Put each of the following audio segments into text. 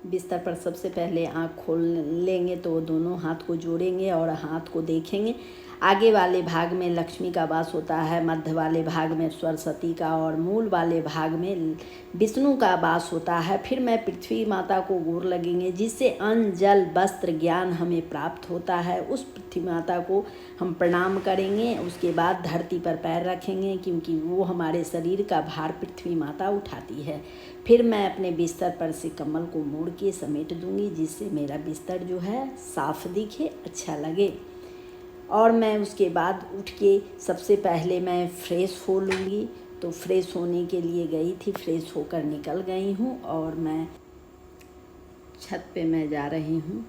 बिस्तर पर सबसे पहले आँख खोल लेंगे तो दोनों हाथ को जोड़ेंगे और हाथ को देखेंगे। आगे वाले भाग में लक्ष्मी का वास होता है, मध्य वाले भाग में सरस्वती का और मूल वाले भाग में विष्णु का वास होता है। फिर मैं पृथ्वी माता को गोर लगेंगे, जिससे अन्न, जल, वस्त्र, ज्ञान हमें प्राप्त होता है। उस पृथ्वी माता को हम प्रणाम करेंगे। उसके बाद धरती पर पैर रखेंगे, क्योंकि वो हमारे शरीर का भार पृथ्वी माता उठाती है। फिर मैं अपने बिस्तर पर से कमल को मोड़ के समेट दूंगी, जिससे मेरा बिस्तर जो है साफ दिखे, अच्छा लगे। और मैं उसके बाद उठ के सबसे पहले मैं फ्रेश हो लूँगी। तो फ्रेश होने के लिए गई थी, फ्रेश होकर निकल गई हूँ और मैं छत पे मैं जा रही हूँ।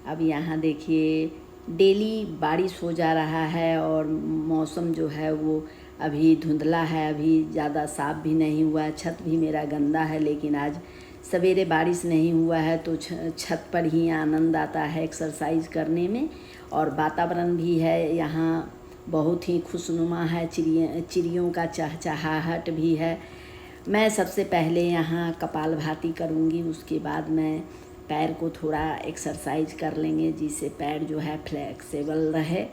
अब यहाँ देखिए डेली बारिश हो जा रहा है और मौसम जो है वो अभी धुंधला है, अभी ज़्यादा साफ़ भी नहीं हुआ है। छत भी मेरा गंदा है, लेकिन आज सवेरे बारिश नहीं हुआ है तो छत पर ही आनंद आता है एक्सरसाइज करने में। और वातावरण भी है यहाँ बहुत ही खुशनुमा है, चिड़ियों का चहचहाहट भी है। मैं सबसे पहले यहाँ कपालभाति करूँगी, उसके बाद मैं पैर को थोड़ा एक्सरसाइज कर लेंगे, जिससे पैर जो है फ्लेक्सिबल रहे।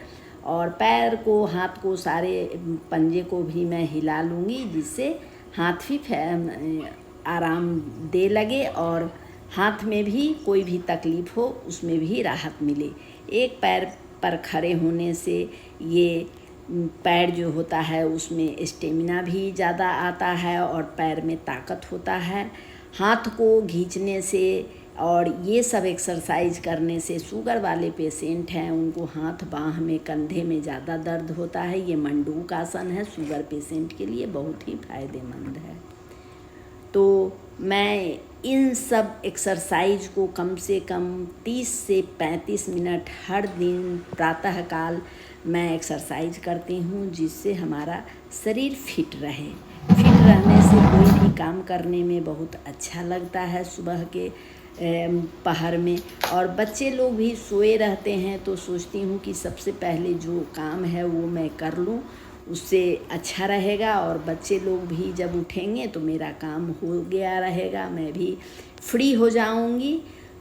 और पैर को, हाथ को, सारे पंजे को भी मैं हिला लूँगी, जिससे हाथ भी आराम दे लगे और हाथ में भी कोई भी तकलीफ़ हो उसमें भी राहत मिले। एक पैर पर खड़े होने से ये पैर जो होता है उसमें स्टेमिना भी ज़्यादा आता है और पैर में ताकत होता है। हाथ को खींचने से और ये सब एक्सरसाइज करने से शुगर वाले पेशेंट हैं, उनको हाथ, बाह में, कंधे में ज़्यादा दर्द होता है। ये मंडूक आसन है, शुगर पेशेंट के लिए बहुत ही फ़ायदेमंद है। तो मैं इन सब एक्सरसाइज को कम से कम 30 से 35 मिनट हर दिन प्रातःकाल मैं एक्सरसाइज करती हूँ, जिससे हमारा शरीर फिट रहे। फिट रहने से कोई भी काम करने में बहुत अच्छा लगता है सुबह के पहर में। और बच्चे लोग भी सोए रहते हैं तो सोचती हूँ कि सबसे पहले जो काम है वो मैं कर लूँ, उससे अच्छा रहेगा। और बच्चे लोग भी जब उठेंगे तो मेरा काम हो गया रहेगा, मैं भी फ्री हो जाऊंगी।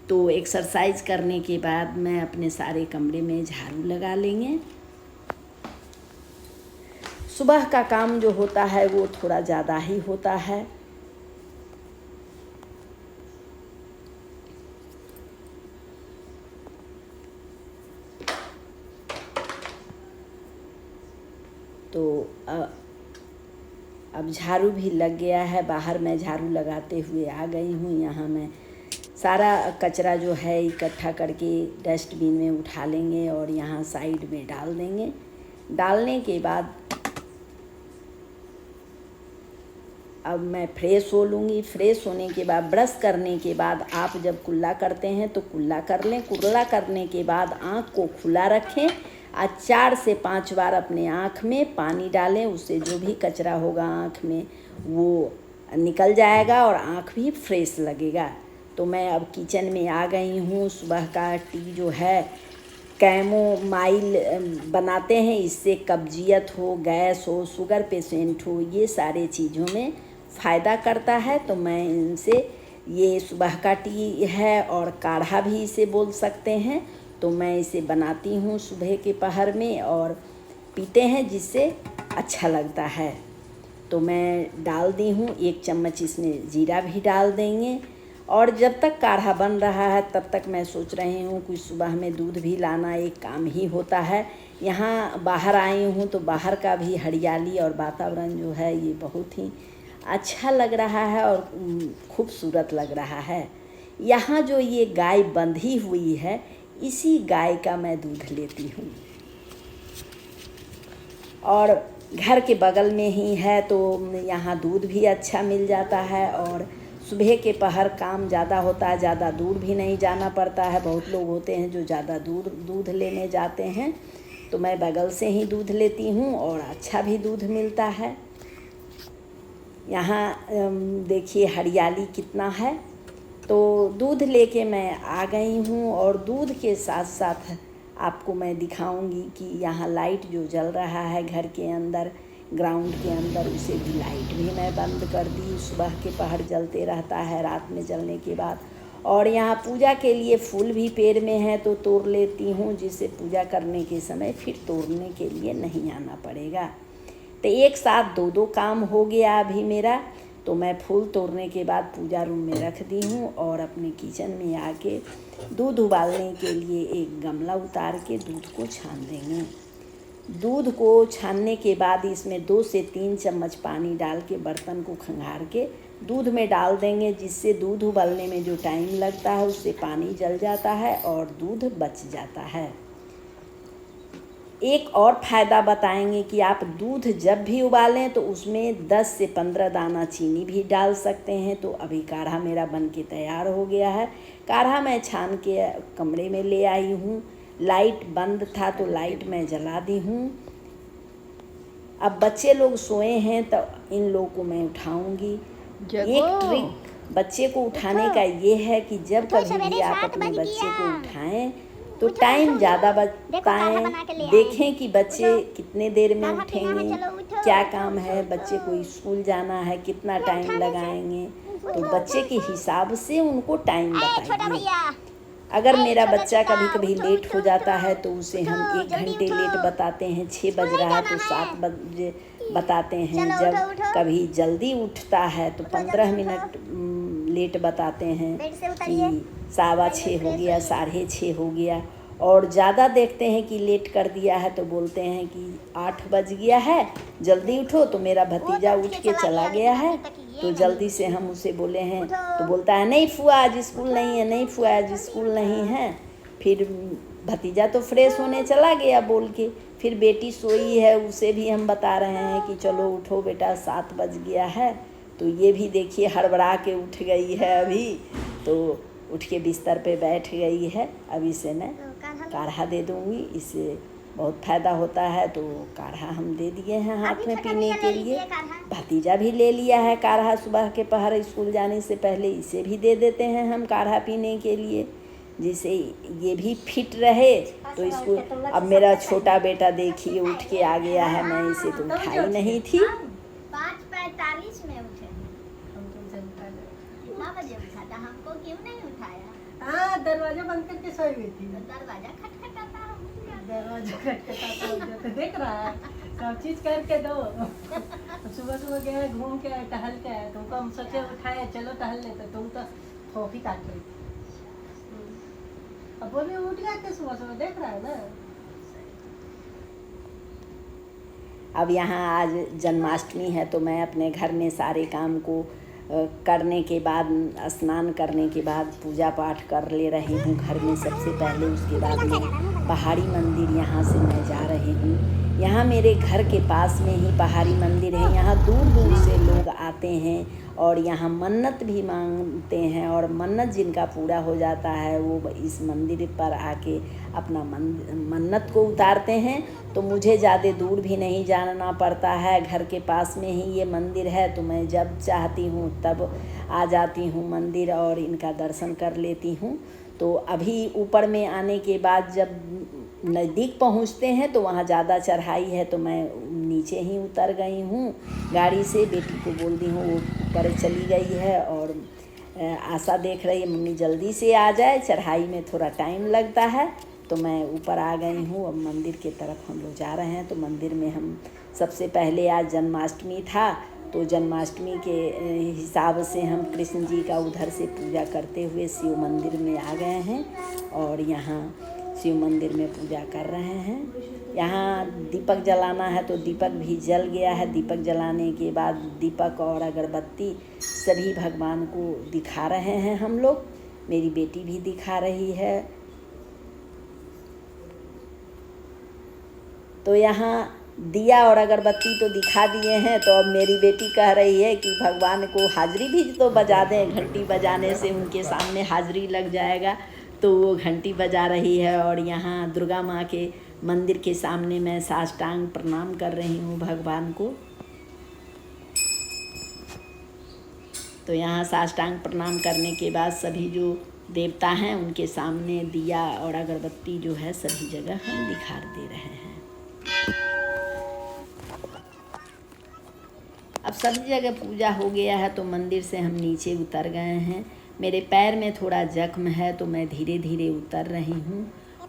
तो एक्सरसाइज करने के बाद मैं अपने सारे कमरे में झाड़ू लगा लेंगे। सुबह का काम जो होता है वो थोड़ा ज़्यादा ही होता है। तो अब झाड़ू भी लग गया है, बाहर मैं झाड़ू लगाते हुए आ गई हूँ। यहाँ मैं सारा कचरा जो है इकट्ठा करके डस्टबिन में उठा लेंगे और यहाँ साइड में डाल देंगे। डालने के बाद अब मैं फ्रेश हो लूँगी। फ्रेश होने के बाद, ब्रश करने के बाद आप जब कुल्ला करते हैं तो कुल्ला कर लें। कुल्ला करने के बाद आँख को खुला रखें और 4 से 5 बार अपने आँख में पानी डालें। उससे जो भी कचरा होगा आँख में वो निकल जाएगा और आँख भी फ्रेश लगेगा। तो मैं अब किचन में आ गई हूँ। सुबह का टी जो है कैमोमाइल बनाते हैं, इससे कब्जियत हो, गैस हो, शुगर पेशेंट हो, ये सारे चीज़ों में फ़ायदा करता है। तो मैं इनसे, ये सुबह का टी है और काढ़ा भी इसे बोल सकते हैं, तो मैं इसे बनाती हूँ सुबह के पहर में और पीते हैं, जिससे अच्छा लगता है। तो मैं डाल दी हूँ 1 चम्मच, इसमें जीरा भी डाल देंगे। और जब तक काढ़ा बन रहा है तब तक मैं सोच रही हूँ कि सुबह में दूध भी लाना एक काम ही होता है। यहाँ बाहर आई हूँ तो बाहर का भी हरियाली और वातावरण जो है ये बहुत ही अच्छा लग रहा है और खूबसूरत लग रहा है। यहाँ जो ये गाय बंधी हुई है, इसी गाय का मैं दूध लेती हूँ और घर के बगल में ही है तो यहाँ दूध भी अच्छा मिल जाता है। और सुबह के पहर काम ज़्यादा होता है, ज़्यादा दूर भी नहीं जाना पड़ता है। बहुत लोग होते हैं जो ज़्यादा दूर दूध लेने जाते हैं, तो मैं बगल से ही दूध लेती हूँ और अच्छा भी दूध मिलता है। यहाँ देखिए हरियाली कितना है। तो दूध लेके मैं आ गई हूँ और दूध के साथ साथ आपको मैं दिखाऊंगी कि यहाँ लाइट जो जल रहा है घर के अंदर, ग्राउंड के अंदर, उसे भी लाइट भी मैं बंद कर दी। सुबह के पहर जलते रहता है, रात में जलने के बाद। और यहाँ पूजा के लिए फूल भी पेड़ में है तो तोड़ लेती हूँ, जिससे पूजा करने के समय फिर तोड़ने के लिए नहीं आना पड़ेगा। तो एक साथ दो दो काम हो गया अभी मेरा। तो मैं फूल तोड़ने के बाद पूजा रूम में रख दी हूँ और अपने किचन में आके दूध उबालने के लिए एक गमला उतार के दूध को छान देंगे। दूध को छानने के बाद इसमें 2 से 3 चम्मच पानी डाल के बर्तन को खंगार के दूध में डाल देंगे, जिससे दूध उबलने में जो टाइम लगता है उससे पानी जल जाता है और दूध बच जाता है। एक और फ़ायदा बताएंगे कि आप दूध जब भी उबालें तो उसमें 10 से 15 दाना चीनी भी डाल सकते हैं। तो अभी काढ़ा मेरा बन के तैयार हो गया है। काढ़ा मैं छान के कमरे में ले आई हूँ। लाइट बंद था तो लाइट मैं जला दी हूँ। अब बच्चे लोग सोए हैं तो इन लोगों को मैं उठाऊँगी। एक ट्रिक बच्चे को उठाने का ये है कि जब कभी भी आप अपने बच्चे को उठाएं तो टाइम ज़्यादा बताएं, देखें कि बच्चे कितने देर में उठेंगे, क्या काम है, बच्चे को स्कूल जाना है, कितना टाइम लगाएंगे, तो बच्चे के हिसाब से उनको टाइम बताइए। अगर मेरा बच्चा कभी कभी लेट हो जाता है तो उसे हम 1 घंटे लेट बताते हैं, 6 बज रहा है तो 7 बजे बताते हैं। जब कभी जल्दी उठता है तो 15 मिनट लेट बताते हैं कि 6:15 हो गया, 6:30 हो गया। और ज़्यादा देखते हैं कि लेट कर दिया है तो बोलते हैं कि 8 बज गया है, जल्दी उठो। तो मेरा भतीजा उठ के चला गया है तो जल्दी से हम उसे बोले हैं तो बोलता है नहीं फुआ आज स्कूल नहीं है, नहीं फुआ आज स्कूल नहीं है। फिर भतीजा तो फ्रेश होने चला गया बोल के। फिर बेटी सोई है, उसे भी हम बता रहे हैं कि चलो उठो बेटा 7 बज गया है। तो ये भी देखिए हड़बड़ा के उठ गई है अभी, तो उठ के बिस्तर पे बैठ गई है। अभी से मैं काढ़ा दे दूँगी, इससे बहुत फ़ायदा होता है। तो काढ़ा हम दे दिए हैं हाथ में पीने के लिए। भतीजा भी ले लिया है काढ़ा सुबह के पहर स्कूल जाने से पहले, इसे भी दे देते हैं हम काढ़ा पीने के लिए, जिससे ये भी फिट रहे। तो इसको अब मेरा छोटा बेटा देखिए उठ के आ गया है, मैं इसे तो उठाई नहीं थी। 5:45 में उठे। कितना बजे उठा था? हमको क्यों नहीं उठाया? हाँ, दरवाजा बंद करके सोई हुई थी। तो दरवाजा खटखटाता हम दरवाजा खटखटाता तो देख रहा है, सब चीज करके दो। सुबह सुबह गए घूम के आए, टहल के आए, तुमको हम सोचे उठाए चलो टहलने, तो तुम तो फोफी काट रही थी। अब वो भी उठ गए थे सुबह सुबह, देख रहा है ना। अब यहाँ आज जन्माष्टमी है तो मैं अपने घर में सारे काम को करने के बाद, स्नान करने के बाद पूजा पाठ कर ले रही हूँ घर में सबसे पहले। उसके बाद मैं पहाड़ी मंदिर यहाँ से मैं जा रही हूँ। यहाँ मेरे घर के पास में ही पहाड़ी मंदिर है। यहाँ दूर दूर से लोग आते हैं और यहाँ मन्नत भी मांगते हैं, और मन्नत जिनका पूरा हो जाता है वो इस मंदिर पर आके अपना मन्नत को उतारते हैं। तो मुझे ज़्यादा दूर भी नहीं जाना पड़ता है, घर के पास में ही ये मंदिर है। तो मैं जब चाहती हूँ तब आ जाती हूँ मंदिर और इनका दर्शन कर लेती हूँ। तो अभी ऊपर में आने के बाद जब नज़दीक पहुँचते हैं तो वहाँ ज़्यादा चढ़ाई है तो मैं नीचे ही उतर गई हूँ गाड़ी से। बेटी को बोल दी हूँ, वो ऊपर चली गई है और आशा देख रही है मम्मी जल्दी से आ जाए, चढ़ाई में थोड़ा टाइम लगता है। तो मैं ऊपर आ गई हूँ। अब मंदिर के तरफ हम लोग जा रहे हैं। तो मंदिर में हम सबसे पहले आज जन्माष्टमी था तो जन्माष्टमी के हिसाब से हम कृष्ण जी का उधर से पूजा करते हुए शिव मंदिर में आ गए हैं और यहाँ शिव मंदिर में पूजा कर रहे हैं। यहाँ दीपक जलाना है तो दीपक भी जल गया है। दीपक जलाने के बाद दीपक और अगरबत्ती सभी भगवान को दिखा रहे हैं हम लोग। मेरी बेटी भी दिखा रही है। तो यहाँ दिया और अगरबत्ती तो दिखा दिए हैं। तो अब मेरी बेटी कह रही है कि भगवान को हाज़री भी तो बजा दें, घंटी बजाने से उनके सामने हाज़री लग जाएगा। तो वो घंटी बजा रही है और यहाँ दुर्गा माँ के मंदिर के सामने मैं साष्टांग प्रणाम कर रही हूँ भगवान को। तो यहाँ साष्टांग प्रणाम करने के बाद सभी जो देवता हैं उनके सामने दिया और अगरबत्ती जो है सभी जगह हम दिखा दे रहे हैं। अब सभी जगह पूजा हो गया है तो मंदिर से हम नीचे उतर गए हैं। मेरे पैर में थोड़ा जख्म है तो मैं धीरे धीरे उतर रही हूँ।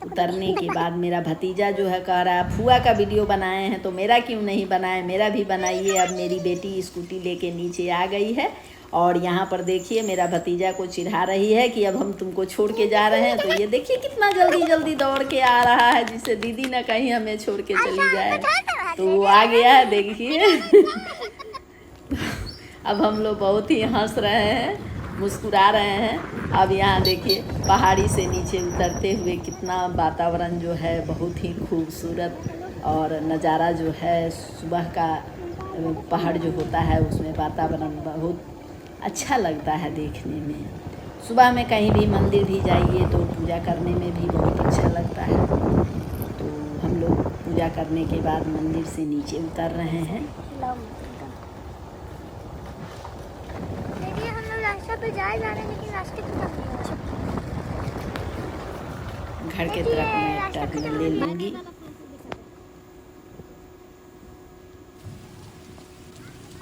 उतरने के बाद मेरा भतीजा जो है कह रहा है फुआ का वीडियो बनाए हैं तो मेरा क्यों नहीं बनाए, मेरा भी बनाइए। अब मेरी बेटी स्कूटी लेके नीचे आ गई है और यहाँ पर देखिए मेरा भतीजा को चिढ़ा रही है कि अब हम तुमको छोड़ के जा रहे हैं। तो ये देखिए कितना जल्दी जल्दी दौड़ के आ रहा है, जिससे दीदी ना कहीं हमें छोड़ के चली जाए। तो वो आ गया है देखिए। अब हम लोग बहुत ही हंस रहे हैं, मुस्कुरा रहे हैं। अब यहाँ देखिए पहाड़ी से नीचे उतरते हुए कितना वातावरण जो है बहुत ही खूबसूरत और नज़ारा जो है सुबह का पहाड़ जो होता है उसमें वातावरण बहुत अच्छा लगता है देखने में। सुबह में कहीं भी मंदिर भी जाइए तो पूजा करने में भी बहुत अच्छा लगता है। तो हम लोग पूजा करने के बाद मंदिर से नीचे उतर रहे हैं। रास्ते पे जा रहे हैं लेकिन रास्ते खत्म हो गए। घर के तरफ मैं टर्न ले लूँगी।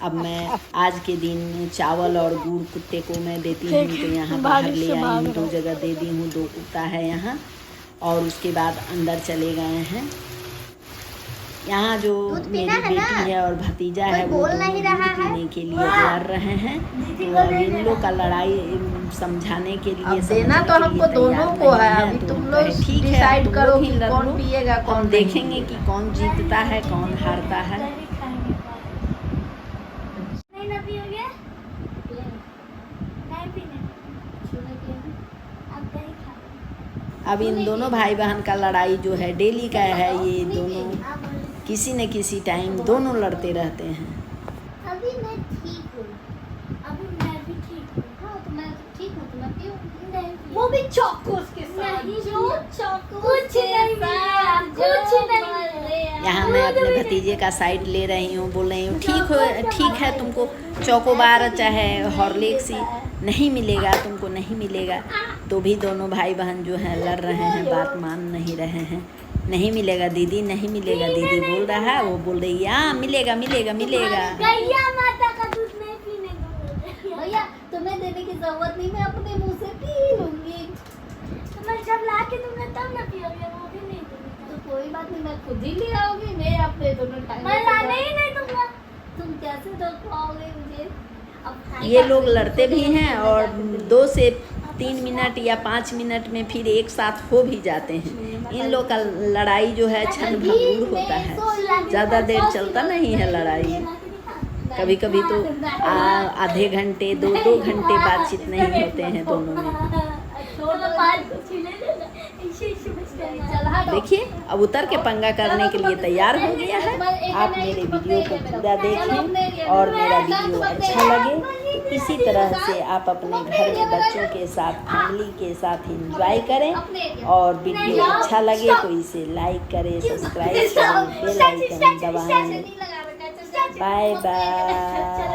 अब मैं आज के दिन चावल और गुड़ कुत्ते को मैं देती हूँ। तो यहाँ बाहर ले आई हूँ, 2 जगह दे दी हूँ, 2 कुत्ता है यहाँ। और उसके बाद अंदर चले गए हैं। यहाँ जो मेरी बेटी है और भतीजा है वो दूध पीने के लिए लड़ रहे हैं। तो अब इन लोग का लड़ाई समझाने के लिए देना तो हमको दोनों को है। अभी तुम लोग ठीक है, डिसाइड करो कि लड़ कौन लो। पिएगा हम कौन देखेंगे कि कौन जीतता है कौन हारता है। नहीं ना पियोगे? नहीं पीने। अब दही खा। अब इन दोनों भाई बहन का लड़ाई जो है डेली का है। ये दोनों किसी न किसी टाइम दोनों लड़ते रहते हैं। अभी मैं ठीक हूँ। अभी मैं भी ठीक हूँ। हाँ तो मैं ठीक हूँ तो मैं पीऊँगी। नहीं वो भी चौकोस के साथ। नहीं जो चौको कुछ नहीं मिला, कुछ नहीं। यहाँ मैं अपने भतीजे का साइड ले रही हूँ, बोल रही हूँ ठीक है तुमको चौकोबार चाहे हॉर्लिक्स नहीं मिलेगा, तुमको नहीं मिलेगा। तो भी दोनों भाई बहन जो हैं लड़ रहे हैं, बात मान नहीं रहे हैं। नहीं मिलेगा दीदी, नहीं मिलेगा दीदी बोल रहा है। वो बोल रही है हाँ मिलेगा मिलेगा मिलेगा। गैया माता का दूध नहीं पीने को। भैया तुम्हें देने की जरूरत नहीं, मैं अपने मुंह से पी लूंगी। तो मैं जब ला के दूंगा तब ना पियोगे, वो भी नहीं दूंगा। तो कोई बात नहीं, मैं खुद ही ले आऊंगी। मैं अपने दोनों टाइम मैं लाने ही नहीं दूंगा। तुम कैसे दो पाओगे मुझे? अब ये लोग लड़ते भी हैं और 2 से 3 मिनट या 5 मिनट में फिर एक साथ हो भी जाते हैं। इन लोग का लड़ाई जो है क्षण भंगुर होता है, ज़्यादा देर चलता नहीं है लड़ाई। कभी कभी तो आधे घंटे 2-2 घंटे बातचीत नहीं होते हैं दोनों में। देखिए अब उतर के पंगा करने के लिए तैयार हो गया है। आप मेरे वीडियो को पूरा देखें और मेरा वीडियो अच्छा लगे तो इसी तरह से आप अपने घर में बच्चों के साथ फैमिली के साथ एंजॉय करें। और वीडियो अच्छा लगे तो इसे लाइक करें, सब्सक्राइब करें, बेल आइकन दबाएं। Bye bye.